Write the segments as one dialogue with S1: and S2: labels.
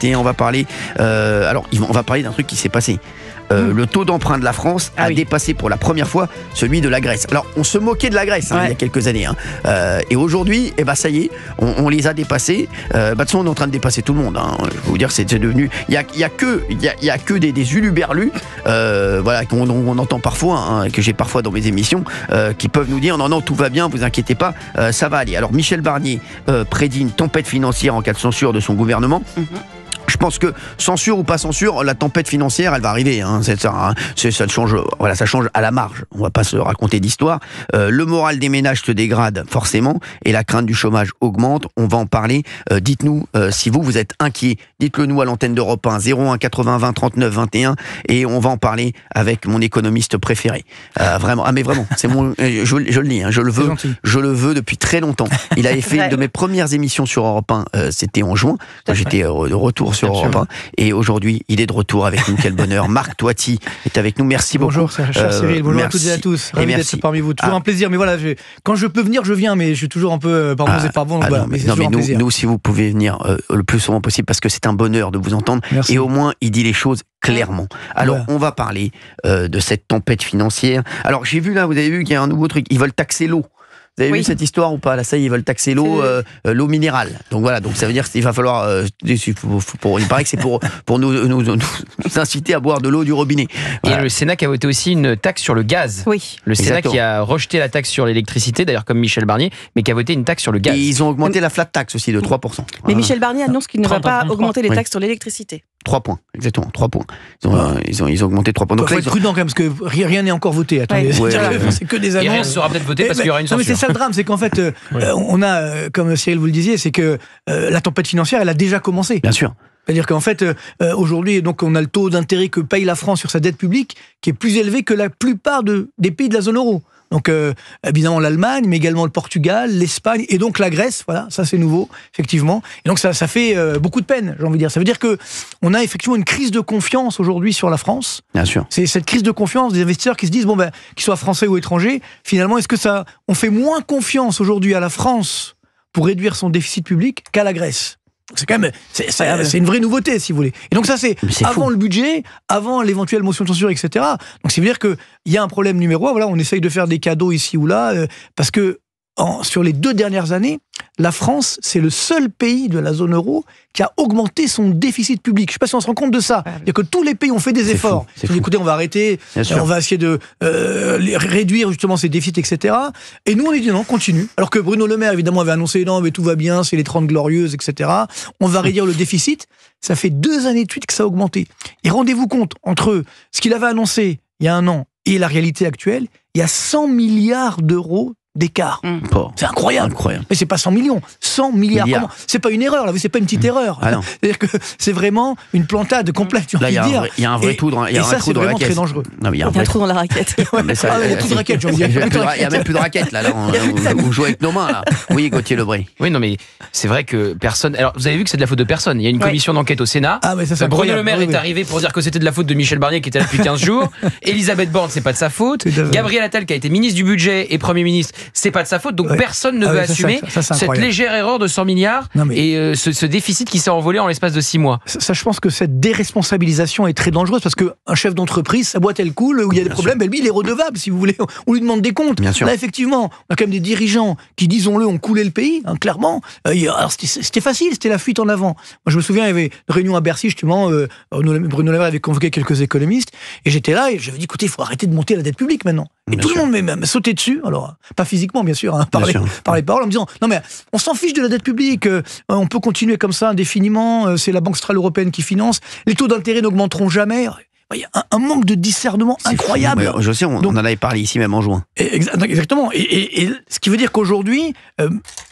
S1: 2021. On va parler, on va parler d'un truc qui s'est passé. Le taux d'emprunt de la France a dépassé pour la première fois celui de la Grèce. Alors, on se moquait de la Grèce il y a quelques années. Et aujourd'hui, ça y est, on les a dépassés. De toute façon, on est en train de dépasser tout le monde. Je peux vous dire, c'est devenu... Il y a que des uluberlus qu'on entend parfois, que j'ai parfois dans mes émissions, qui peuvent nous dire non, tout va bien, vous inquiétez pas, ça va aller. Alors, Michel Barnier prédit une tempête financière en cas de censure de son gouvernement. Je pense que censure ou pas censure, la tempête financière, elle va arriver. Ça change à la marge. On va pas se raconter d'histoire. Le moral des ménages se dégrade forcément et la crainte du chômage augmente. On va en parler. Dites-nous si vous êtes inquiet. Dites-le nous à l'antenne d'Europe 1, 01 80 20 39 21 et on va en parler avec mon économiste préféré. Vraiment, mais vraiment, c'est je le dis, je le veux depuis très longtemps. Il avait fait une de mes premières émissions sur Europe 1, c'était en juin. J'étais de retour sur Europe 1. Et aujourd'hui, il est de retour avec nous. Quel bonheur. Marc Toiti est avec nous. Merci beaucoup.
S2: Bonjour, cher Cyril. Bonjour à toutes et à tous. Ravi d'être parmi vous. Toujours un plaisir. Mais voilà, quand je peux venir, je viens. Mais je suis toujours un peu par bons et par bons.
S1: Nous, si vous pouvez venir le plus souvent possible, parce que c'est un bonheur de vous entendre.
S2: Merci.
S1: Et au moins, il dit les choses clairement. Alors, on va parler de cette tempête financière. Alors, j'ai vu là, vous avez vu qu'il y a un nouveau truc. Ils veulent taxer l'eau. Vous avez vu cette histoire ou pas? Là, ça y est, ils veulent taxer l'eau minérale. Donc voilà, donc ça veut dire qu'il va falloir... il paraît que c'est pour nous inciter à boire de l'eau du robinet.
S3: Et le Sénat qui a voté aussi une taxe sur le gaz.
S4: Oui.
S3: Le Sénat qui a rejeté la taxe sur l'électricité, d'ailleurs comme Michel Barnier, mais qui a voté une taxe sur le gaz.
S1: Et ils ont augmenté la flat tax aussi de 3%.
S4: Mais Michel Barnier annonce qu'il ne va pas augmenter les taxes sur l'électricité.
S1: 3 points, exactement, 3 points. Ils ont augmenté 3 points.
S2: Donc il faut être prudent quand même, parce que rien n'est encore voté. Attendez, c'est que des annonces.
S3: Et rien ne sera peut-être voté parce qu'il y aura une censure.
S2: Non, mais c'est ça le drame, c'est qu'en fait, on a, comme Cyril vous le disiez, c'est que la tempête financière, elle a déjà commencé.
S1: Bien sûr.
S2: C'est-à-dire qu'en fait, aujourd'hui, donc, on a le taux d'intérêt que paye la France sur sa dette publique qui est plus élevé que la plupart des pays de la zone euro. Donc, évidemment, l'Allemagne, mais également le Portugal, l'Espagne et donc la Grèce. Voilà, ça c'est nouveau, effectivement. Et donc, ça fait beaucoup de peine, j'ai envie de dire. Ça veut dire qu'on a effectivement une crise de confiance aujourd'hui sur la France.
S1: Bien sûr.
S2: C'est cette crise de confiance des investisseurs qui se disent, qu'ils soient français ou étrangers, finalement, est-ce que on fait moins confiance aujourd'hui à la France pour réduire son déficit public qu'à la Grèce? C'est quand même, c'est une vraie nouveauté, si vous voulez. Et donc ça, c'est avant le budget, avant l'éventuelle motion de censure, etc. Donc ça veut dire qu'il y a un problème numéro 1. Voilà, on essaye de faire des cadeaux ici ou là, parce que sur les 2 dernières années, la France, c'est le seul pays de la zone euro qui a augmenté son déficit public. Je ne sais pas si on se rend compte de ça. C'est-à-dire que tous les pays ont fait des efforts. Écoutez, on va arrêter, on va essayer de réduire justement ces déficits, etc. Et nous, on a dit non, continue. Alors que Bruno Le Maire, évidemment, avait annoncé non, mais tout va bien, c'est les 30 glorieuses, etc. On va réduire le déficit. Ça fait 2 années de suite que ça a augmenté. Et rendez-vous compte, entre ce qu'il avait annoncé il y a 1 an et la réalité actuelle, il y a 100 milliards d'euros d'écart. C'est incroyable. Mais c'est pas 100 millions, 100 milliards. C'est pas une erreur, là, c'est pas une petite erreur. C'est-à-dire que c'est vraiment une plantade complète.
S1: Là, il y a un vrai trou dans la raquette.
S2: Et ça, c'est vraiment très dangereux.
S4: Il y a un trou dans la raquette.
S2: Il y a plus de raquette, j'ai envie de dire.
S1: Il n'y a même plus de raquette, là. Vous jouez avec nos mains, là. Oui, Gauthier Lebray.
S3: Oui, non, mais c'est vrai que personne... Alors, vous avez vu que c'est de la faute de personne. Il y a une commission d'enquête au Sénat. Bruno Le Maire est arrivé pour dire que c'était de la faute de Michel Barnier, qui était là depuis 15 jours. Elisabeth Borne, c'est pas de sa faute. Gabriel Attal, qui a été ministre du Budget et Premier ministre, c'est pas de sa faute. Donc personne ne veut assumer cette légère erreur de 100 milliards et ce déficit qui s'est envolé en l'espace de 6 mois.
S2: Ça, je pense que cette déresponsabilisation est très dangereuse parce qu'un chef d'entreprise, sa boîte elle coule, où il y a des problèmes, lui il est redevable si vous voulez, on lui demande des comptes. Là effectivement, on a quand même des dirigeants qui, disons-le, ont coulé le pays, clairement. Alors c'était facile, c'était la fuite en avant. Moi je me souviens, il y avait une réunion à Bercy justement, Bruno Le Maire avait convoqué quelques économistes et j'étais là et j'avais dit écoutez, il faut arrêter de monter la dette publique maintenant. Et tout le monde m'a sauté dessus, alors pas physiquement bien sûr, par les paroles, en me disant non mais on s'en fiche de la dette publique, on peut continuer comme ça indéfiniment, c'est la Banque centrale européenne qui finance, les taux d'intérêt n'augmenteront jamais. Il y a un manque de discernement incroyable.
S1: Je sais, on en avait parlé ici même en juin.
S2: Exactement. Et ce qui veut dire qu'aujourd'hui,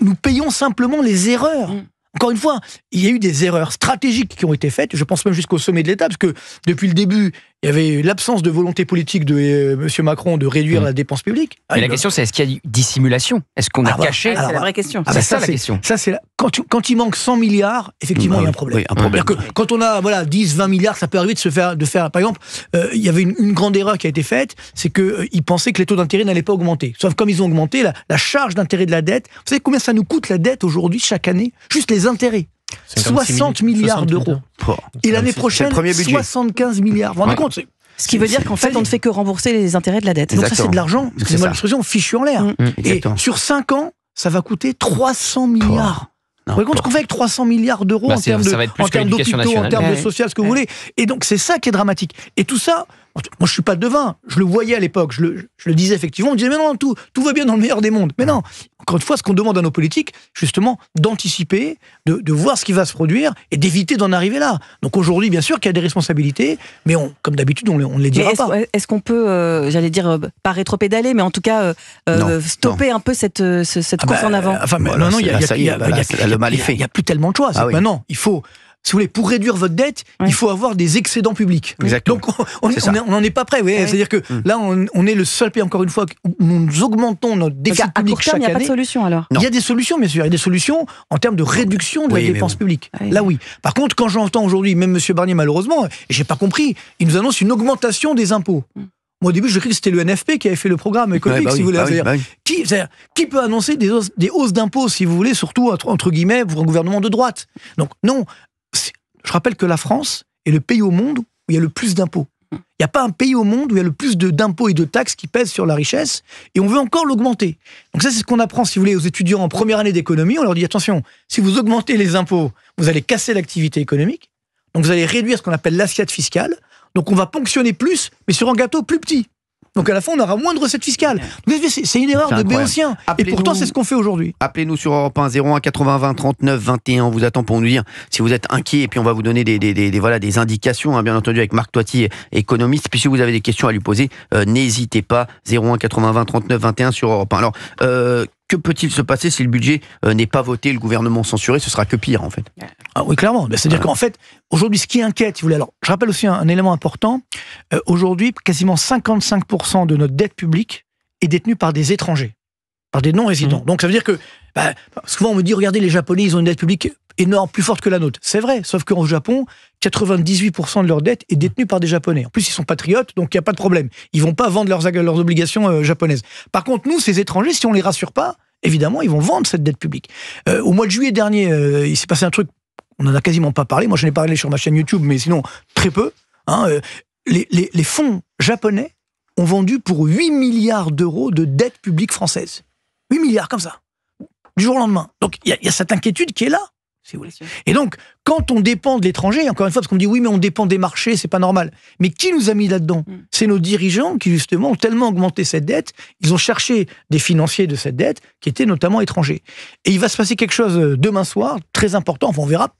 S2: nous payons simplement les erreurs. Encore une fois, il y a eu des erreurs stratégiques qui ont été faites, je pense même jusqu'au sommet de l'État, parce que depuis le début, il y avait l'absence de volonté politique de M. Macron de réduire la dépense publique.
S3: Mais la question, c'est est-ce qu'il y a eu dissimulation? Est-ce qu'on a caché?
S4: C'est la vraie question.
S3: C'est ça la question.
S2: Quand il manque 100 milliards, effectivement, il y a un problème.
S1: Oui, un problème.
S2: Quand on a 10, 20 milliards, ça peut arriver de faire par exemple, il y avait une grande erreur qui a été faite, c'est qu'ils pensaient que les taux d'intérêt n'allaient pas augmenter. Sauf comme ils ont augmenté, la charge d'intérêt de la dette, vous savez combien ça nous coûte la dette aujourd'hui, chaque année? Juste les intérêts. 60 milliards d'euros. Et l'année prochaine, 75 milliards. Vous vous rendez compte?
S4: Ce qui veut dire qu'en fait, on ne fait que rembourser les intérêts de la dette.
S2: Donc ça, c'est de l'argent, excusez-moi l'expression, fichu en l'air. Et sur 5 ans, ça va coûter 300 milliards. Vous voyez compte ce qu'on fait avec 300 milliards d'euros en termes d'hôpitaux, en termes de social, ce que vous voulez. Et donc, c'est ça qui est dramatique. Et tout ça, moi, je suis pas devin. Je le voyais à l'époque. Je le disais effectivement. On disait, mais non, tout va bien dans le meilleur des mondes. Mais non. Encore une fois, ce qu'on demande à nos politiques, justement, d'anticiper, de voir ce qui va se produire et d'éviter d'en arriver là. Donc aujourd'hui, bien sûr qu'il y a des responsabilités, mais comme d'habitude, on ne les dira pas.
S4: Est-ce qu'on peut, j'allais dire, pas rétropédaler, mais en tout cas, stopper un peu cette course en avant?
S2: Non, le mal est fait. Il n'y a plus tellement de choix. Maintenant, il faut... Si vous voulez, pour réduire votre dette, il faut avoir des excédents publics.
S1: Exactement.
S2: Donc, on n'en est pas prêt. C'est-à-dire que là, on est le seul pays, encore une fois, où nous augmentons notre déficit public chaque année.
S4: Il n'y a pas de solution, alors?
S2: Il y a des solutions, bien sûr. Il y a des solutions en termes de réduction de la dépense publique. Là, oui. Par contre, quand j'entends aujourd'hui, même M. Barnier, malheureusement, et j'ai pas compris, il nous annonce une augmentation des impôts. Moi, au début, je croyais que c'était le NFP qui avait fait le programme économique, si vous voulez. Qui peut annoncer des hausses d'impôts, si vous voulez, surtout, entre guillemets, pour un gouvernement de droite? Donc, non. Je rappelle que la France est le pays au monde où il y a le plus d'impôts. Il n'y a pas un pays au monde où il y a le plus d'impôts et de taxes qui pèsent sur la richesse, et on veut encore l'augmenter. Donc ça, c'est ce qu'on apprend, si vous voulez, aux étudiants en première année d'économie. On leur dit, attention, si vous augmentez les impôts, vous allez casser l'activité économique, donc vous allez réduire ce qu'on appelle l'assiette fiscale, donc on va ponctionner plus, mais sur un gâteau plus petit. Donc à la fin, on aura moins de recettes fiscales. C'est une erreur de béotien. Et pourtant, c'est ce qu'on fait aujourd'hui.
S1: Appelez-nous sur Europe 1 01 80 20 39 21. On vous attend pour nous dire si vous êtes inquiet. Et puis on va vous donner des indications, bien entendu, avec Marc Toiti, économiste. Puis si vous avez des questions à lui poser, n'hésitez pas. 01 80 20 39 21 sur Europe 1. Alors, que peut-il se passer si le budget n'est pas voté, le gouvernement censuré? Ce sera que pire, en fait.
S2: Ah oui, clairement. C'est-à-dire qu'en fait, aujourd'hui, ce qui inquiète, si vous voulez, alors, je rappelle aussi un élément important. Aujourd'hui, quasiment 55% de notre dette publique est détenue par des étrangers, par des non-résidents. Donc ça veut dire que, souvent on me dit, regardez, les Japonais, ils ont une dette publique énorme, plus forte que la nôtre. C'est vrai, sauf qu'au Japon, 98% de leur dette est détenue par des Japonais. En plus, ils sont patriotes, donc il n'y a pas de problème. Ils vont pas vendre leurs obligations japonaises. Par contre, nous, ces étrangers, si on les rassure pas, évidemment, ils vont vendre cette dette publique. Au mois de juillet dernier, il s'est passé un truc, on n'en a quasiment pas parlé. Moi, j'en ai parlé sur ma chaîne YouTube, mais sinon, très peu. Les fonds japonais ont vendu pour 8 milliards d'euros de dette publique française. 8 milliards, comme ça. Du jour au lendemain. Donc, il y a cette inquiétude qui est là. Si vous voulez. Et donc, quand on dépend de l'étranger, encore une fois, parce qu'on me dit oui, mais on dépend des marchés, c'est pas normal. Mais qui nous a mis là-dedans? C'est nos dirigeants qui, justement, ont tellement augmenté cette dette, ils ont cherché des financiers de cette dette, qui étaient notamment étrangers. Et il va se passer quelque chose demain soir, très important, enfin on verra,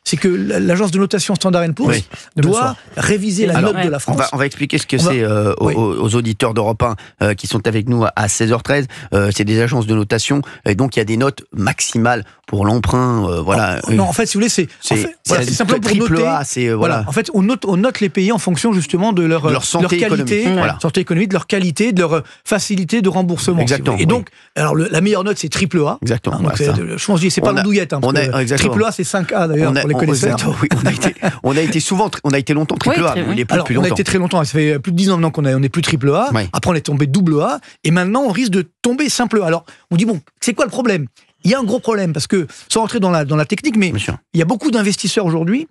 S2: c'est que l'agence de notation Standard & Poor's doit réviser la note de la France.
S1: On va expliquer ce que c'est aux auditeurs d'Europe 1 qui sont avec nous à 16h13. C'est des agences de notation, et donc il y a des notes maximales pour l'emprunt.
S2: Non, en fait, si vous voulez, c'est simplement pour noter. En fait, on note les pays en fonction justement de leur
S1: santé
S2: qualité, santé économique, de leur qualité, de leur facilité de remboursement.
S1: Exactement.
S2: Et donc, alors la meilleure note, c'est triple A.
S1: Exactement.
S2: Je pense que c'est pas l'andouillette. Triple A, c'est 5A d'ailleurs.
S1: On a été longtemps triple A, mais plus longtemps.
S2: On a été très longtemps, ça fait plus de 10 ans maintenant qu'on n'est plus triple A. Après, on est tombé double A, et maintenant, on risque de tomber simple A. Alors, on dit, bon, c'est quoi le problème? Il y a un gros problème, parce que, sans rentrer dans la technique, mais il y a beaucoup d'investisseurs aujourd'hui,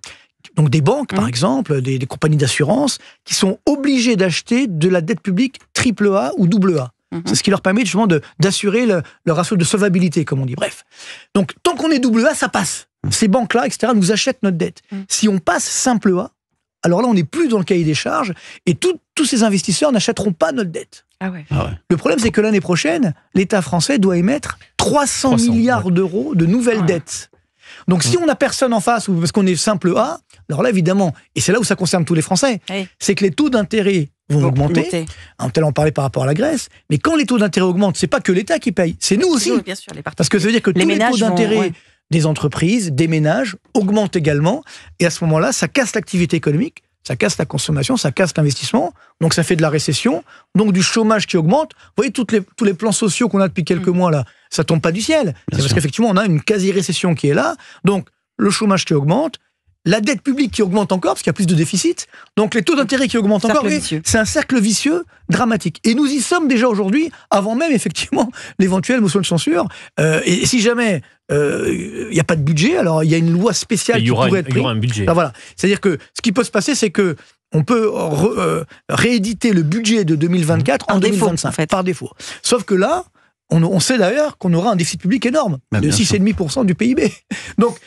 S2: donc des banques, par exemple, des compagnies d'assurance, qui sont obligés d'acheter de la dette publique triple A ou double A. C'est ce qui leur permet justement d'assurer le ratio de solvabilité, comme on dit. Bref. Donc, tant qu'on est double A, ça passe. Ces banques-là, etc., nous achètent notre dette. Si on passe simple A, alors là, on n'est plus dans le cahier des charges, et tous ces investisseurs n'achèteront pas notre dette. Le problème, c'est que l'année prochaine, l'État français doit émettre 300 milliards d'euros de nouvelles dettes. Donc, si on n'a personne en face, ou parce qu'on est simple A, alors là, évidemment, et c'est là où ça concerne tous les Français, c'est que les taux d'intérêt vont augmenter. On peut en parler par rapport à la Grèce, mais quand les taux d'intérêt augmentent, c'est pas que l'État qui paye, c'est nous aussi.
S4: Bien sûr,
S2: parce que ça veut dire que tous les taux d'intérêt des entreprises, des ménages, augmentent également, et à ce moment-là, ça casse l'activité économique, ça casse la consommation, ça casse l'investissement, donc ça fait de la récession, donc du chômage qui augmente. Vous voyez, tous les plans sociaux qu'on a depuis quelques mois, là, ça tombe pas du ciel. C'est parce qu'effectivement, on a une quasi-récession qui est là, donc le chômage qui augmente, la dette publique qui augmente encore, parce qu'il y a plus de déficit, donc les taux d'intérêt qui augmentent encore, c'est un cercle vicieux dramatique. Et nous y sommes déjà aujourd'hui, avant même effectivement l'éventuelle motion de censure. Et si jamais il n'y a pas de budget, alors il y a une loi spéciale qui pourrait être prise. Il y aura un budget. Alors voilà, c'est-à-dire que ce qui peut se passer, c'est que on peut rééditer le budget de 2024 en 2025, en fait. Par défaut. Sauf que là, on sait d'ailleurs qu'on aura un déficit public énorme, de 6,5% du PIB. Donc,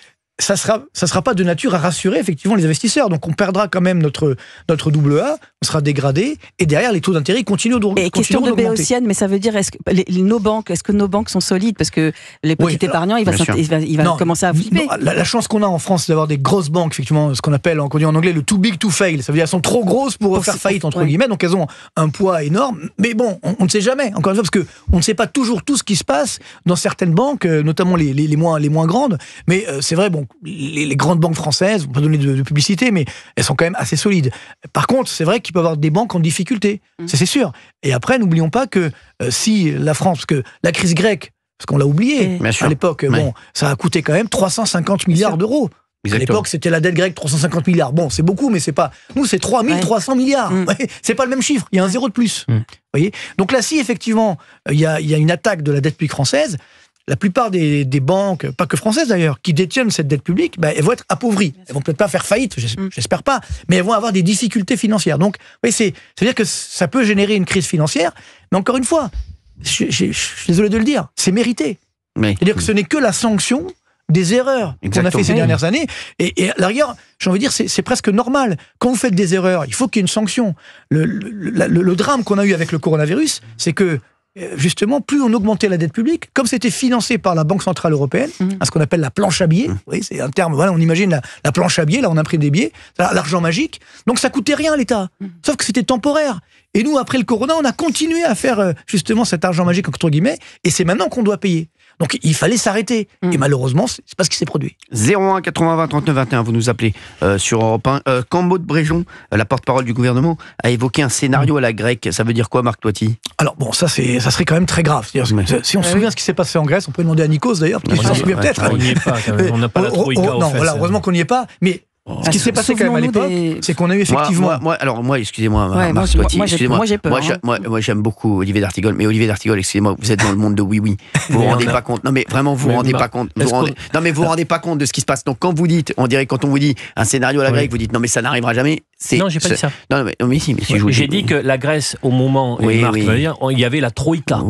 S2: ça sera pas de nature à rassurer effectivement les investisseurs. Donc on perdra quand même notre double A, on sera dégradé, et derrière les taux d'intérêt continuent d'augmenter.
S4: Et question de béotienne, mais ça veut dire est-ce que nos banques sont solides, parce que les petits épargnants, il va commencer à flipper.
S2: Non, la chance qu'on a en France, c'est d'avoir des grosses banques, effectivement, ce qu'on appelle qu'on dit en anglais le too big to fail. Ça veut dire qu'elles sont trop grosses pour faire faillite entre guillemets, donc elles ont un poids énorme. Mais bon, on ne sait jamais. Encore une fois, parce que on ne sait pas toujours tout ce qui se passe dans certaines banques, notamment les moins grandes. Mais c'est vrai, bon. Les grandes banques françaises, on ne peut pas donner de publicité, mais elles sont quand même assez solides. Par contre, c'est vrai qu'il peut y avoir des banques en difficulté, c'est sûr. Et après, n'oublions pas que si la France, parce que la crise grecque, parce qu'on l'a oublié à l'époque, bon, ça a coûté quand même 350 milliards d'euros. Exactement. À l'époque, c'était la dette grecque, 350 milliards. Bon, c'est beaucoup, mais c'est pas... Nous, c'est 3300 milliards. C'est pas le même chiffre, il y a un zéro de plus. Voyez. Donc là, si effectivement, il y a une attaque de la dette publique française, la plupart des banques, pas que françaises d'ailleurs, qui détiennent cette dette publique, elles vont être appauvries. Elles vont peut-être pas faire faillite, j'espère pas, mais elles vont avoir des difficultés financières. Donc, c'est-à-dire que ça peut générer une crise financière, mais encore une fois, je suis désolé de le dire, c'est mérité. C'est-à-dire que ce n'est que la sanction des erreurs qu'on a fait ces dernières années. Et à la rigueur, j'ai envie de dire, c'est presque normal. Quand vous faites des erreurs, il faut qu'il y ait une sanction. Le drame qu'on a eu avec le coronavirus, c'est que justement, plus on augmentait la dette publique, comme c'était financé par la Banque Centrale Européenne, ce qu'on appelle la planche à billets, c'est un terme, voilà, on imagine la planche à billets, là on imprime des billets, l'argent magique, donc ça coûtait rien à l'État, sauf que c'était temporaire. Et nous, après le corona, on a continué à faire justement cet argent magique, entre guillemets, et c'est maintenant qu'on doit payer. Donc il fallait s'arrêter. Et malheureusement, c'est pas ce qui s'est produit.
S1: 01 80 20 39 21, vous nous appelez sur Europe 1. Quand Maud Bréjon, la porte-parole du gouvernement, a évoqué un scénario à la grecque, ça veut dire quoi, Marc Toiti? Alors bon, ça serait quand même très grave. Si on se souvient ce qui s'est passé en Grèce, on peut demander à Nikos d'ailleurs, parce qu'il s'en souvient peut-être.
S5: On n'y est pas, quand même. On n'a pas la troïka.
S2: Non, voilà, heureusement qu'on n'y est pas, mais... Ce qui s'est passé quand même à l'époque, c'est qu'on a eu effectivement...
S1: Moi, excusez-moi, Marc Toiti,
S4: moi j'ai peur.
S1: Moi, j'aime beaucoup Olivier d'Artigol, mais Olivier d'Artigol, excusez-moi, vous êtes dans le monde de oui-oui. Vous vous rendez pas compte. Non, mais vraiment, vous vous rendez pas compte. Non, mais vous vous rendez pas compte de ce qui se passe. Donc, quand vous dites, on dirait, quand on vous dit un scénario à la grecque, vous dites non, mais ça n'arrivera jamais.
S5: Non, j'ai pas dit ça.
S1: Non, mais si
S5: j'ai dit que la Grèce, au moment, Marc veut dire, il y avait la troïka.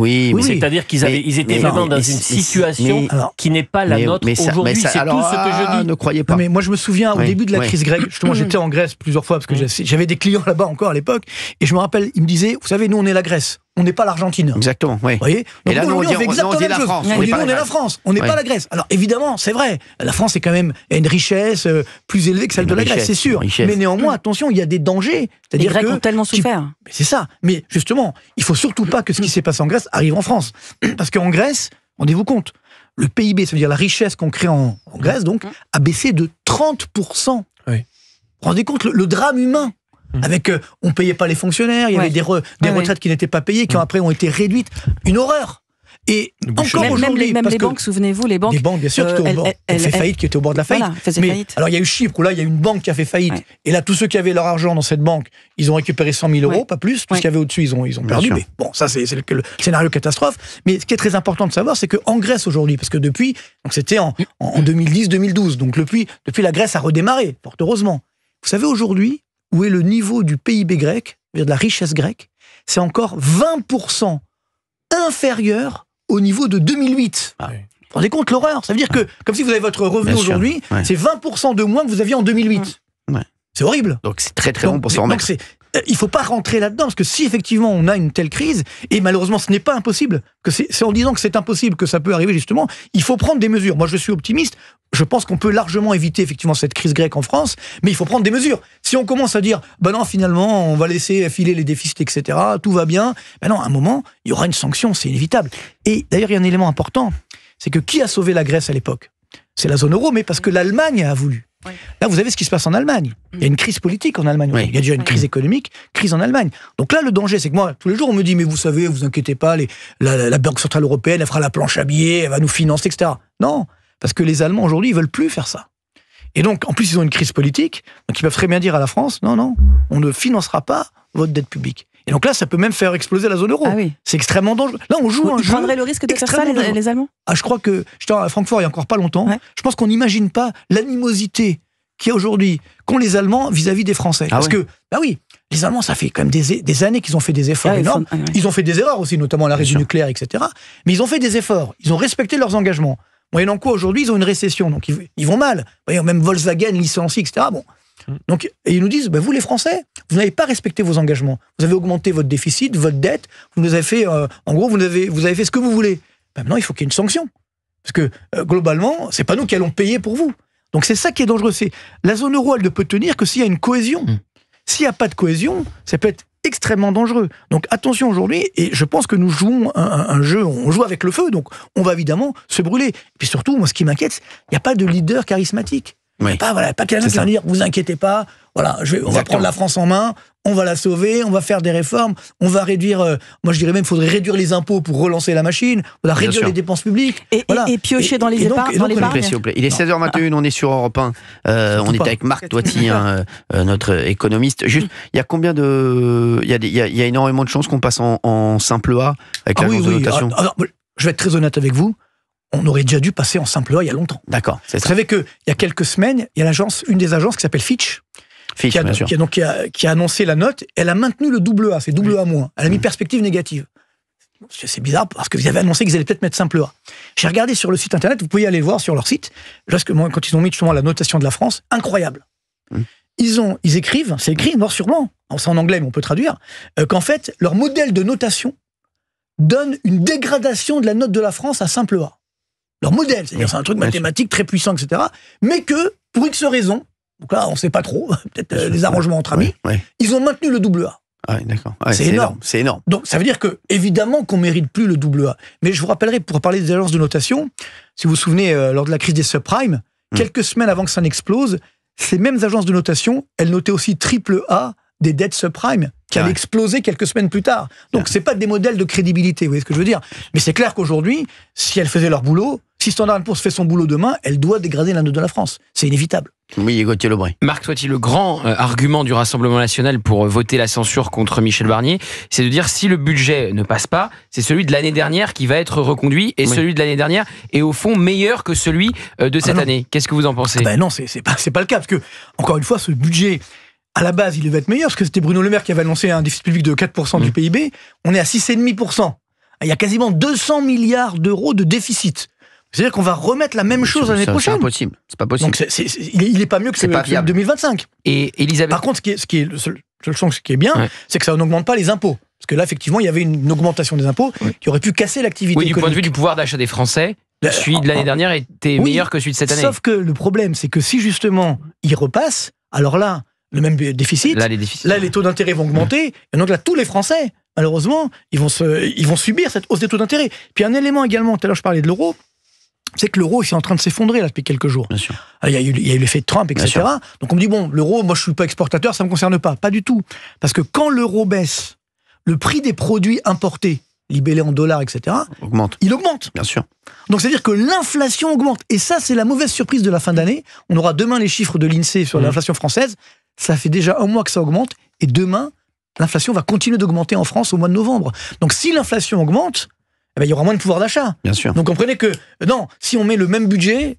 S5: C'est-à-dire qu'ils étaient vraiment dans une situation qui n'est pas la nôtre aujourd'hui. C'est tout ce que je dis.
S1: Ne croyez pas.
S2: Mais moi, je me souviens au début de la crise grecque. Justement, j'étais en Grèce plusieurs fois parce que j'avais des clients là-bas encore à l'époque, et je me rappelle, ils me disaient, vous savez, nous on est la Grèce, on n'est pas l'Argentine.
S1: Exactement, oui.
S2: Vous voyez. Donc,
S1: et là, nous, on dit la France.
S2: On dit nous, on est la France, on n'est pas la Grèce. Alors évidemment, c'est vrai, la France est quand même une richesse plus élevée que celle de la Grèce, c'est sûr. Mais néanmoins, attention, il y a des dangers.
S4: Les Grecs ont tellement souffert.
S2: C'est ça. Mais justement, il faut surtout pas que ce qui s'est passé en Grèce arrive en France, parce qu'en Grèce, rendez-vous compte, le PIB, ça veut dire la richesse qu'on crée en Grèce, donc, a baissé de 30%. Vous vous rendez compte le drame humain avec on payait pas les fonctionnaires, il y avait des retraites qui n'étaient pas payées, qui après ont été réduites, une horreur. Et encore aujourd'hui,
S4: même les banques, souvenez-vous, les banques,
S2: bien sûr, qui ont fait faillite, qui étaient au bord de la faillite. Alors il y a eu Chypre où là il y a une banque qui a fait faillite, et là tous ceux qui avaient leur argent dans cette banque, ils ont récupéré 100 000 euros, pas plus. Tout ce qu'il y avait au-dessus, ils ont perdu. Mais bon, ça c'est le scénario catastrophe. Mais ce qui est très important de savoir, c'est qu'en Grèce aujourd'hui, parce que depuis, donc c'était en 2010-2012, donc depuis la Grèce a redémarré, fort heureusement. Vous savez aujourd'hui où est le niveau du PIB grec, de la richesse grecque? C'est encore 20% inférieur au niveau de 2008. Vous vous rendez compte l'horreur? Ça veut dire que, comme si vous avez votre revenu aujourd'hui, c'est 20% de moins que vous aviez en 2008. C'est horrible.
S1: Donc c'est très très long pour se remettre.
S2: Il ne faut pas rentrer là-dedans, parce que si effectivement on a une telle crise, et malheureusement ce n'est pas impossible, que c'est en disant que c'est impossible que ça peut arriver justement, il faut prendre des mesures. Moi je suis optimiste, je pense qu'on peut largement éviter effectivement cette crise grecque en France, mais il faut prendre des mesures. Si on commence à dire, ben non finalement on va laisser filer les déficits, etc., tout va bien, ben non, à un moment, il y aura une sanction, c'est inévitable. Et d'ailleurs il y a un élément important, c'est que qui a sauvé la Grèce à l'époque? C'est la zone euro, mais parce que l'Allemagne a voulu. Là, vous savez ce qui se passe en Allemagne. Il y a une crise politique en Allemagne. Il y a déjà une crise économique, crise en Allemagne. Donc là, le danger, c'est que moi, tous les jours, on me dit, mais vous savez, vous inquiétez pas, la Banque Centrale Européenne, elle fera la planche à billets, elle va nous financer, etc. Non, parce que les Allemands, aujourd'hui, ils veulent plus faire ça. Et donc, en plus, ils ont une crise politique, donc ils peuvent très bien dire à la France, non, on ne financera pas votre dette publique. Et donc là, ça peut même faire exploser la zone euro.
S4: Ah oui.
S2: C'est extrêmement dangereux. Là, on joue un jeu.
S4: Vous prendrez le risque de faire ça, les Allemands ?
S2: Je crois que, j'étais à Francfort il y a encore pas longtemps, je pense qu'on n'imagine pas l'animosité qu'il y a aujourd'hui qu'ont les Allemands vis-à-vis des Français. Parce que, les Allemands, ça fait quand même des années qu'ils ont fait des efforts énormes. Ils ont fait des erreurs aussi, notamment l'arrêt du nucléaire, etc. Mais ils ont fait des efforts. Ils ont respecté leurs engagements. Moyennant quoi, aujourd'hui, ils ont une récession, donc ils vont mal. Vous voyez, même Volkswagen licencie, etc. Bon. Donc, et ils nous disent, vous les Français, vous n'avez pas respecté vos engagements. Vous avez augmenté votre déficit, votre dette, vous nous avez fait, en gros, vous avez fait ce que vous voulez. Maintenant, il faut qu'il y ait une sanction. Parce que, globalement, c'est pas nous qui allons payer pour vous. Donc c'est ça qui est dangereux. La zone euro, elle ne peut tenir que s'il y a une cohésion. S'il n'y a pas de cohésion, ça peut être extrêmement dangereux. Donc attention aujourd'hui, et je pense que nous jouons un jeu, on joue avec le feu, donc on va évidemment se brûler. Et puis surtout, moi ce qui m'inquiète, il n'y a pas de leader charismatique.
S1: Oui.
S2: Pas quelqu'un qui va dire, vous inquiétez pas, voilà, on va prendre la France en main, on va la sauver, on va faire des réformes, on va réduire, moi je dirais même, il faudrait réduire les impôts pour relancer la machine, on va réduire les dépenses publiques.
S4: Et piocher dans les épargnes.
S1: S'il vous plaît. Il est 16h21, on est sur Europe 1, on est avec Marc Toiti, notre économiste. Juste, il y a combien de... Il y a énormément de chances qu'on passe en simple A avec l'agence de notation.
S2: Alors, je vais être très honnête avec vous. On aurait déjà dû passer en simple A il y a longtemps.
S1: D'accord.
S2: Vous savez qu'il y a quelques semaines, il y a une des agences qui s'appelle Fitch, qui a annoncé la note. Elle a maintenu le double A, c'est double A-. Elle a mis perspective négative. C'est bizarre parce qu'ils avaient annoncé qu'ils allaient peut-être mettre simple A. J'ai regardé sur le site internet, vous pouvez aller voir sur leur site, parce que moi, quand ils ont mis justement la notation de la France, incroyable. Ils écrivent, c'est écrit noir sur blanc, c'est en anglais mais on peut traduire, qu'en fait, leur modèle de notation donne une dégradation de la note de la France à simple A. Leur modèle, c'est-à-dire c'est un truc mathématique très puissant, etc. Mais que, pour X raisons, donc là on ne sait pas trop, peut-être les arrangements entre amis, ils ont maintenu le double A.
S1: Ah oui, d'accord.
S2: C'est énorme.
S1: C'est énorme.
S2: Donc ça veut dire que, évidemment, qu'on ne mérite plus le double A. Mais je vous rappellerai, pour parler des agences de notation, si vous vous souvenez, lors de la crise des subprimes, quelques semaines avant que ça n'explose, ces mêmes agences de notation, elles notaient aussi triple A des dettes subprimes qui allaient exploser quelques semaines plus tard. Donc c'est pas des modèles de crédibilité, vous voyez ce que je veux dire. Mais c'est clair qu'aujourd'hui, si elles faisaient leur boulot, si Standard & Poor's fait son boulot demain, elle doit dégrader la note de la France. C'est inévitable.
S1: Oui, Gauthier Lebray.
S3: Marc Toiti, le grand argument du Rassemblement national pour voter la censure contre Michel Barnier, c'est de dire si le budget ne passe pas, c'est celui de l'année dernière qui va être reconduit, et celui de l'année dernière est au fond meilleur que celui de cette année. Qu'est-ce que vous en pensez ?
S2: Non, c'est pas le cas, parce que, encore une fois, ce budget, à la base, il devait être meilleur, parce que c'était Bruno Le Maire qui avait annoncé un déficit public de 4% du PIB. On est à 6,5%. Il y a quasiment 200 milliards d'euros de déficit. C'est-à-dire qu'on va remettre la même chose l'année prochaine.
S1: C'est pas possible.
S2: Donc il est pas mieux que celui de 2025.
S3: Et Elisabeth...
S2: Par contre, ce qui est bien, c'est que ça n'augmente pas les impôts. Parce que là, effectivement, il y avait une augmentation des impôts qui aurait pu casser l'activité économique.
S3: Du point de vue du pouvoir d'achat des Français, celui de l'année dernière était meilleur que celui de cette année.
S2: Sauf que le problème, c'est que si justement il repasse, alors là, le même déficit, là les taux d'intérêt vont augmenter, et donc là, tous les Français, malheureusement, ils vont subir cette hausse des taux d'intérêt. Puis un élément également, tout à l'heure je parlais de l'euro, c'est que l'euro est en train de s'effondrer là depuis quelques jours.
S1: Bien sûr.
S2: Il y a eu l'effet de Trump, etc. Donc on me dit, bon, l'euro, moi je suis pas exportateur, ça me concerne pas. Pas du tout. Parce que quand l'euro baisse, le prix des produits importés, libellés en dollars, etc., il augmente.
S1: Bien sûr.
S2: Donc c'est-à-dire que l'inflation augmente. Et ça, c'est la mauvaise surprise de la fin d'année. On aura demain les chiffres de l'INSEE sur l'inflation française. Ça fait déjà un mois que ça augmente. Et demain, l'inflation va continuer d'augmenter en France au mois de novembre. Donc si l'inflation augmente, il y aura moins de pouvoir d'achat.
S1: Bien sûr.
S2: Donc comprenez que, non, si on met le même budget,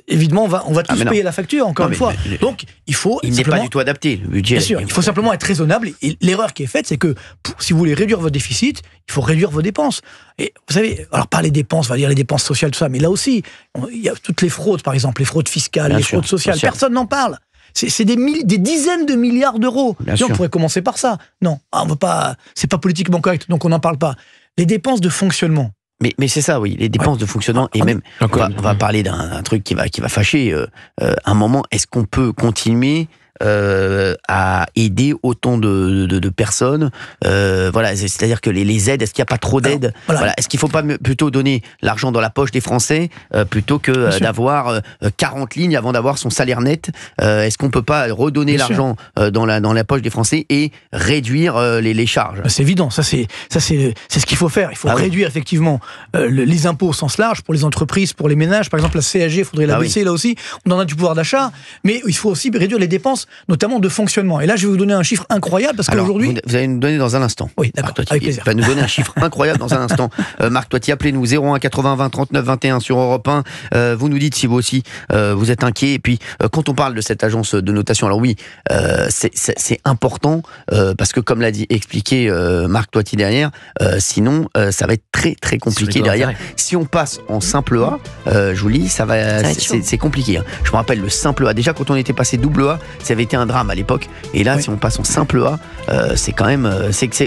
S2: évidemment, on va tous payer la facture, encore une fois. Donc, il faut...
S1: Il n'est pas du tout adapté, le budget.
S2: Bien sûr, il faut simplement être raisonnable. Et l'erreur qui est faite, c'est que si vous voulez réduire votre déficit, il faut réduire vos dépenses. Et vous savez, alors par les dépenses, on va dire les dépenses sociales, tout ça, mais là aussi, il y a toutes les fraudes, par exemple, les fraudes fiscales, les fraudes sociales. Personne n'en parle. C'est des dizaines de milliards d'euros. On pourrait commencer par ça. Non, on veut pas. C'est pas politiquement correct, donc on n'en parle pas. Les dépenses de fonctionnement.
S1: Mais c'est ça, oui, les dépenses de fonctionnement, et même, on va parler d'un truc qui va fâcher un moment. Est-ce qu'on peut continuer à aider autant de personnes. Voilà, c'est-à-dire que les aides, est-ce qu'il n'y a pas trop d'aides? Voilà. Est-ce qu'il ne faut pas plutôt donner l'argent dans la poche des Français plutôt que d'avoir 40 lignes avant d'avoir son salaire net? Est-ce qu'on ne peut pas redonner l'argent dans la poche des Français et réduire les charges?
S2: C'est évident, ça c'est ce qu'il faut faire. Il faut réduire effectivement les impôts au sens large pour les entreprises, pour les ménages. Par exemple, la CSG, il faudrait la baisser là aussi. On en a du pouvoir d'achat, mais il faut aussi réduire les dépenses, notamment de fonctionnement. Et là, je vais vous donner un chiffre incroyable parce qu'aujourd'hui...
S1: Vous allez nous donner dans un instant.
S2: Oui, d'accord, avec plaisir.
S1: Va nous donner un chiffre incroyable dans un instant. Marc Toiti, appelez-nous 01 80 20 39 21 sur Europe 1. Vous nous dites si vous aussi vous êtes inquiet. Et puis, quand on parle de cette agence de notation, alors oui, c'est important parce que comme l'a expliqué Marc Toiti derrière, sinon ça va être très très compliqué derrière. Si on passe en simple A, je vous le dis, c'est compliqué. Hein. Je me rappelle le simple A. Déjà quand on était passé double A, ça avait été un drame à l'époque. Et là, si on passe en simple A, c'est quand même.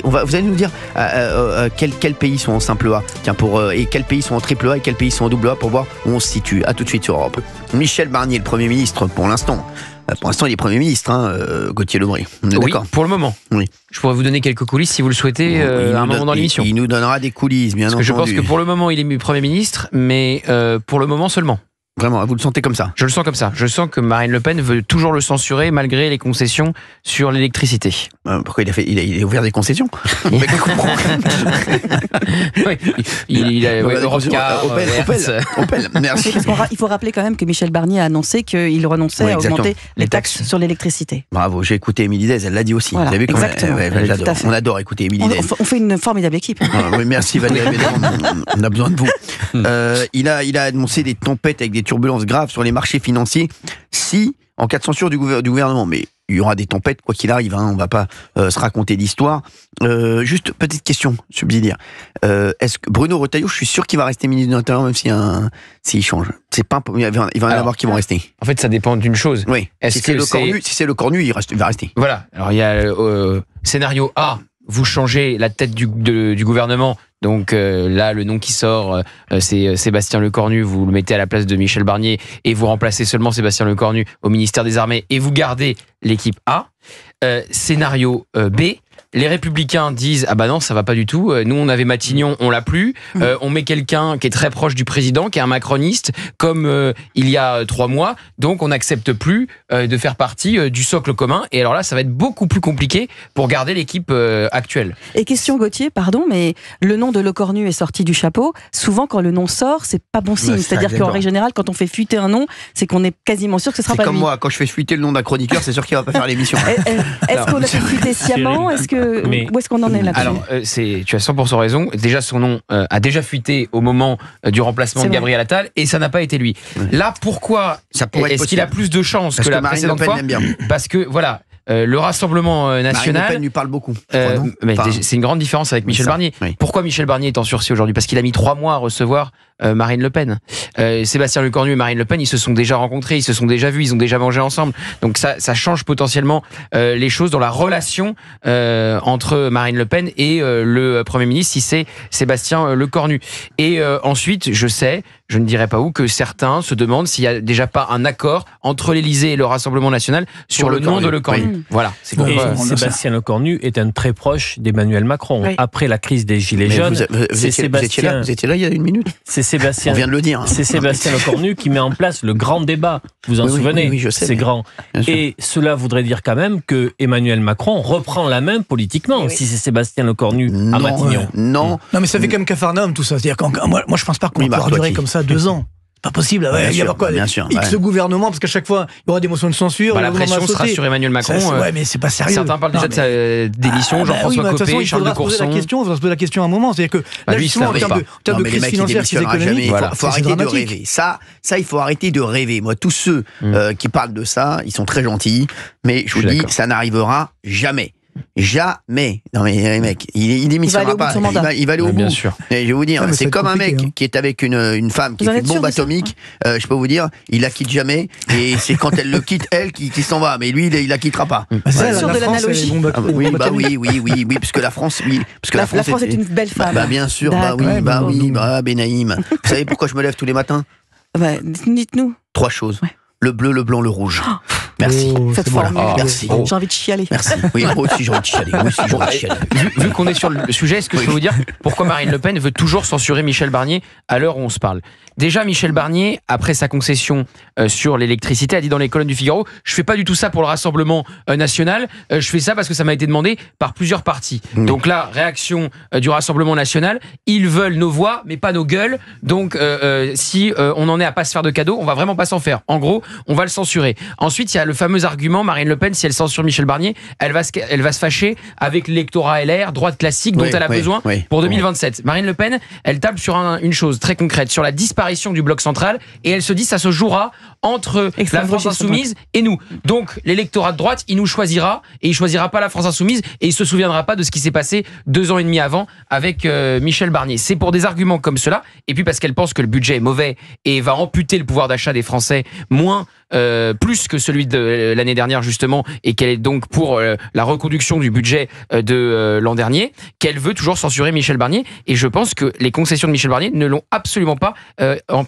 S1: Vous allez nous dire quels pays sont en simple A. Tiens, et quels pays sont en triple A et quels pays sont en double A pour voir où on se situe. À tout de suite sur Europe. Michel Barnier, le Premier ministre, pour l'instant. Pour l'instant, il est Premier ministre, Gauthier Lebret.
S3: Oui, pour le moment. Oui. Je pourrais vous donner quelques coulisses si vous le souhaitez à un moment dans l'émission.
S1: Il nous donnera des coulisses, bien entendu.
S3: Je pense que pour le moment, il est Premier ministre, mais pour le moment seulement.
S1: Vraiment, vous le sentez comme ça?
S3: Je le sens comme ça. Je sens que Marine Le Pen veut toujours le censurer malgré les concessions sur l'électricité.
S1: Pourquoi il a ouvert des concessions? Mais comprends.
S3: Oui, il a Europcar,
S1: Opel, merci.
S4: Il faut rappeler quand même que Michel Barnier a annoncé qu'il renonçait à augmenter les taxes sur l'électricité.
S1: Bravo, j'ai écouté Émilie Dez, elle l'a dit aussi.
S4: Voilà,
S1: vous avez vu
S4: exactement.
S1: On adore écouter Émilie Dez.
S4: On fait une formidable équipe.
S1: Oui, merci Valérie, on a besoin de vous. Il a annoncé des tempêtes avec des turbulences graves sur les marchés financiers si, en cas de censure du gouvernement, mais il y aura des tempêtes, quoi qu'il arrive, on ne va pas se raconter d'histoire. Juste, petite question subsidiaire. Est-ce que Bruno Retailleau, je suis sûr qu'il va rester ministre de l'Intérieur, même s'il change? C'est pas, il va y en avoir qui vont rester.
S3: En fait, ça dépend d'une chose.
S1: Oui. Si c'est le Cornu, il va rester.
S3: Voilà. Alors, il y a scénario A, vous changez la tête du gouvernement. Donc là, le nom qui sort, c'est Sébastien Lecornu. Vous le mettez à la place de Michel Barnier et vous remplacez seulement Sébastien Lecornu au ministère des Armées et vous gardez l'équipe A. Scénario B. Les Républicains disent ah bah non, ça va pas du tout. Nous on avait Matignon, on l'a plus. On met quelqu'un qui est très proche du président, qui est un macroniste, comme il y a 3 mois. Donc on n'accepte plus de faire partie du socle commun. Et alors là, ça va être beaucoup plus compliqué pour garder l'équipe actuelle.
S4: Et question Gauthier, pardon, mais le nom de Lecornu est sorti du chapeau. Souvent, quand le nom sort, c'est pas bon signe. C'est-à-dire qu'en règle générale, quand on fait fuiter un nom, c'est qu'on est quasiment sûr que ce sera pas lui.
S1: C'est comme moi, quand je fais fuiter le nom d'un chroniqueur, c'est sûr qu'il va pas faire l'émission.
S4: Est-ce qu'on l'a fait fuiter sciemment? Où est-ce qu'on en est là-dessus?
S3: Alors, tu as 100% raison. Déjà, son nom a déjà fuité au moment du remplacement de Gabriel Attal et ça n'a pas été lui. Là, pourquoi est-ce qu'il a plus de chances que la précédente fois? Parce que, voilà, le Rassemblement national.
S1: Marine Le Pen lui parle beaucoup.
S3: C'est une grande différence avec Michel Barnier. Oui. Pourquoi Michel Barnier est en sursis aujourd'hui? Parce qu'il a mis 3 mois à recevoir Marine Le Pen. Sébastien Lecornu et Marine Le Pen, ils se sont déjà rencontrés, ils se sont déjà vus, ils ont déjà mangé ensemble. Donc ça change potentiellement les choses dans la relation entre Marine Le Pen et le Premier ministre, si c'est Sébastien Lecornu. Et ensuite, je ne dirai pas où, que certains se demandent s'il n'y a déjà pas un accord entre l'Élysée et le Rassemblement national sur le nom de Lecornu. Oui. Voilà.
S5: Sébastien Lecornu est un très proche d'Emmanuel Macron. Oui. Après la crise des Gilets jaunes,
S1: vous étiez là il y a une minute.
S5: On
S1: vient de le dire.
S5: C'est Sébastien Lecornu qui met en place le grand débat. Vous en souvenez?
S1: Oui, je sais.
S5: C'est grand. Et cela voudrait dire quand même que Emmanuel Macron reprend la main politiquement si c'est Sébastien Lecornu à Matignon.
S2: Non, mais ça fait quand même Capharnaüm tout ça. C'est-à-dire moi je pense pas qu'on va durer comme ça 2 ans. Pas possible, il y a quoi bien sûr, X gouvernement, parce qu'à chaque fois il y aura des motions de censure.
S3: La pression sera sur Emmanuel Macron.
S2: Mais c'est pas sérieux.
S3: Certains parlent déjà de démission, Jean-François Copé, Charles de Courson.
S2: Il faudra se poser la question à un moment. C'est-à-dire que là, justement, en termes de crise financière, crise économique,
S1: il faut arrêter de rêver. Ça, il faut arrêter de rêver. Moi, tous ceux qui parlent de ça, ils sont très gentils, mais je vous dis, ça n'arrivera jamais. Jamais. Non mais les mecs, il démissionnera pas. Il va aller au bout.
S3: Bien sûr.
S1: Et je vais vous dire, c'est comme un mec qui est avec une femme qui fait une bombe atomique. Je peux vous dire, il la quitte jamais. Et c'est quand elle le quitte, elle qui s'en va. Mais lui, il la quittera pas.
S4: C'est sûr de l'analogie.
S1: Oui, parce que la France,
S4: la France est une belle femme.
S1: Bien sûr, Benaïm. Vous savez pourquoi je me lève tous les matins?
S4: Dites-nous.
S1: 3 choses. Le bleu, le blanc, le rouge. Merci.
S4: Cette formule.
S1: Merci.
S4: J'ai envie de chialer.
S1: Merci. Oui, moi aussi j'ai envie de chialer.
S3: Vu qu'on est sur le sujet, est-ce que je peux vous dire pourquoi Marine Le Pen veut toujours censurer Michel Barnier à l'heure où on se parle? Déjà, Michel Barnier, après sa concession sur l'électricité, a dit dans les colonnes du Figaro, je fais pas du tout ça pour le Rassemblement national, je fais ça parce que ça m'a été demandé par plusieurs partis. Donc là, réaction du Rassemblement national, ils veulent nos voix, mais pas nos gueules. Donc si on en est à pas se faire de cadeaux, on va vraiment pas s'en faire. En gros, on va le censurer. Ensuite, il y a le fameux argument, Marine Le Pen, si elle censure Michel Barnier, elle va se fâcher avec l'électorat LR, droite classique, dont elle a besoin pour 2027. Marine Le Pen, elle table sur une chose très concrète, sur la disparition du bloc central, et elle se dit ça se jouera entre la France Insoumise et nous. Donc l'électorat de droite, il nous choisira, et il choisira pas la France Insoumise, et il se souviendra pas de ce qui s'est passé 2 ans et demi avant avec Michel Barnier. C'est pour des arguments comme cela, et puis parce qu'elle pense que le budget est mauvais et va amputer le pouvoir d'achat des Français plus que celui de l'année dernière justement, et qu'elle est donc pour la reconduction du budget de l'an dernier, qu'elle veut toujours censurer Michel Barnier. Et je pense que les concessions de Michel Barnier ne l'ont absolument pas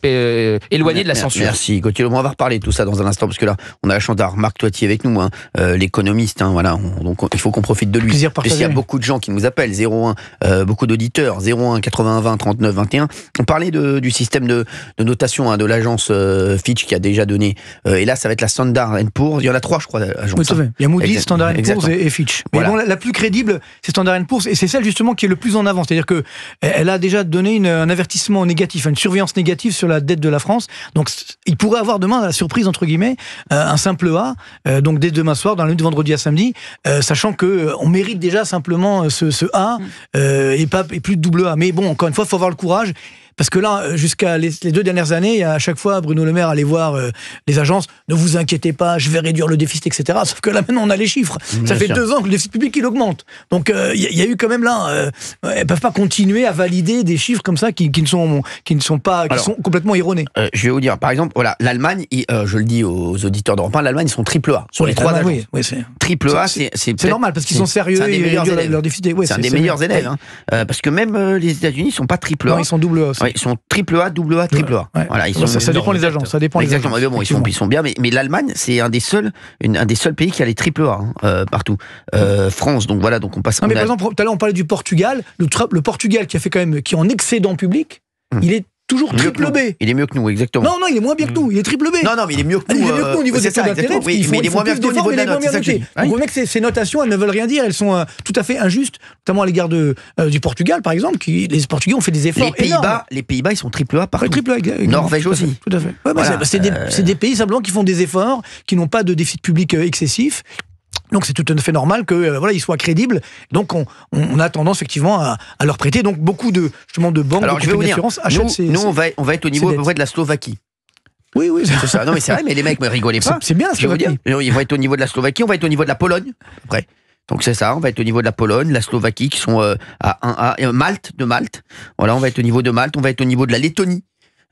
S3: éloigné de la censure.
S1: Merci Gauthier. On va reparler de tout ça dans un instant, parce que là on a la chance d'avoir Marc Toiti avec nous, l'économiste, voilà, donc il faut qu'on profite de lui, puisqu'il y a beaucoup de gens qui nous appellent, 01, beaucoup d'auditeurs, 01 81 20 39 21. On parlait du système de notation de l'agence Fitch qui a déjà donné, et là ça va être la Standard & Poor's, il y en a 3 je crois agences.
S2: Oui, tout à fait. Il y a Moody's, Standard & Poor's et Fitch. Mais bon, la plus crédible c'est Standard & Poor's, et c'est celle justement qui est le plus en avant, c'est-à-dire que elle a déjà donné un avertissement négatif, une surveillance négative sur la dette de la France. Donc il pourrait avoir demain la surprise entre guillemets, un simple A, donc dès demain soir, dans la nuit de vendredi à samedi, sachant que on mérite déjà simplement ce A et plus de double A. Mais bon, encore une fois, il faut avoir le courage. Parce que là, jusqu'à les 2 dernières années, à chaque fois, Bruno Le Maire allait voir les agences, ne vous inquiétez pas, je vais réduire le déficit, etc. Sauf que là, maintenant, on a les chiffres. Ça fait 2 ans que le déficit public, il augmente. Donc, il y a eu quand même là, elles peuvent pas continuer à valider des chiffres comme ça qui sont complètement erronés.
S1: Je vais vous dire, par exemple, voilà, l'Allemagne, je le dis aux auditeurs d'Europe 1, l'Allemagne, ils sont triple A. Sur les 3 agences. Triple A,
S2: c'est normal, parce qu'ils sont sérieux et leur déficit.
S1: C'est un des meilleurs élèves. Parce que même les États-Unis, ils sont pas triple A.
S2: Non, ils sont double A.
S1: Ils sont triple A, double A, triple A. Voilà,
S2: ça dépend des agences. Ça dépend.
S1: Exactement. Mais bon, ils sont bien. Mais l'Allemagne, c'est un des seuls pays qui a les triple A partout. France, donc voilà, donc on passe.
S2: Non, mais par exemple, tout à l'heure on parlait du Portugal. Le Portugal qui a fait quand même, qui est en excédent public, il est toujours triple B.
S1: Il est mieux que nous, exactement.
S2: Non, il est moins bien que nous. Il est triple B.
S1: Non, mais il est mieux que nous.
S2: Il est mieux que nous au niveau des taux d'intérêt.
S1: Oui, mais il est moins bien que nous au niveau de la note.
S2: Donc on voit que ces notations, elles ne veulent rien dire. Elles sont tout à fait injustes, notamment à l'égard du Portugal, par exemple. Les Portugais ont fait des efforts énormes.
S1: Les Pays-Bas, ils sont triple A partout.
S2: Triple A.
S1: Norvège aussi.
S2: Tout à fait. C'est des pays simplement qui font des efforts, qui n'ont pas de déficit public excessif. Donc c'est tout à fait normal que ils soient crédibles. Donc on a tendance effectivement à leur prêter. Donc beaucoup de banques, de compagnies d'assurance achètent ces.
S1: Nous on va être au niveau à peu près de la Slovaquie.
S2: Oui,
S1: c'est ça. Non mais c'est vrai, mais les mecs me rigolez pas.
S2: C'est bien,
S1: je veux dire. Ils vont être au niveau de la Slovaquie, on va être au niveau de la Pologne après. Donc c'est ça, on va être au niveau de la Pologne, la Slovaquie qui sont à 1A, Malte. Voilà, on va être au niveau de Malte, on va être au niveau de la Lettonie.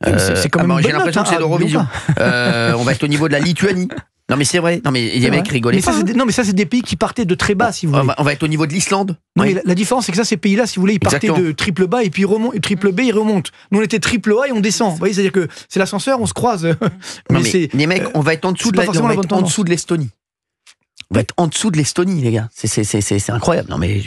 S2: C'est quand même
S1: j'ai l'impression que c'est l'Eurovision. On va être au niveau de la Lituanie. Non mais c'est vrai, non mais les mecs rigolaient pas.
S2: Mais ça c'est des pays qui partaient de très bas, si vous voulez.
S1: On va être au niveau de l'Islande.
S2: Non mais la différence c'est que ça, ces pays-là, si vous voulez, ils partaient de triple bas et puis triple B, ils remontent. Nous on était triple A et on descend. Vous voyez, c'est-à-dire que c'est l'ascenseur, on se croise.
S1: Mais les mecs, on va être en dessous de l'Estonie. On va être en dessous de l'Estonie, les gars. C'est incroyable. Non mais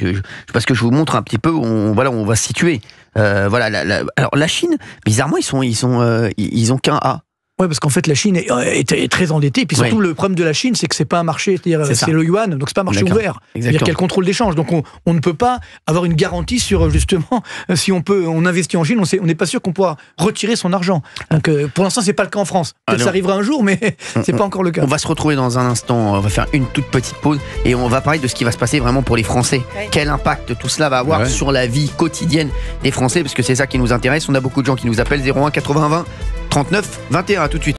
S1: parce que je vous montre un petit peu où on va se situer. Alors la Chine, bizarrement, ils ont qu'un A.
S2: Oui, parce qu'en fait, la Chine est très endettée. Et puis surtout, le problème de la Chine, c'est que c'est pas un marché, c'est-à-dire c'est le yuan, donc c'est pas un marché ouvert. C'est-à-dire qu'il y a le contrôle d'échange. Donc on ne peut pas avoir une garantie sur justement si on investit en Chine, on n'est pas sûr qu'on pourra retirer son argent. Donc pour l'instant, c'est pas le cas en France. Peut-être ça arrivera un jour, mais c'est pas encore le cas.
S1: On va se retrouver dans un instant. On va faire une toute petite pause et on va parler de ce qui va se passer vraiment pour les Français. Quel impact tout cela va avoir sur la vie quotidienne des Français, parce que c'est ça qui nous intéresse. On a beaucoup de gens qui nous appellent 01 80 20 39 21. À tout de suite.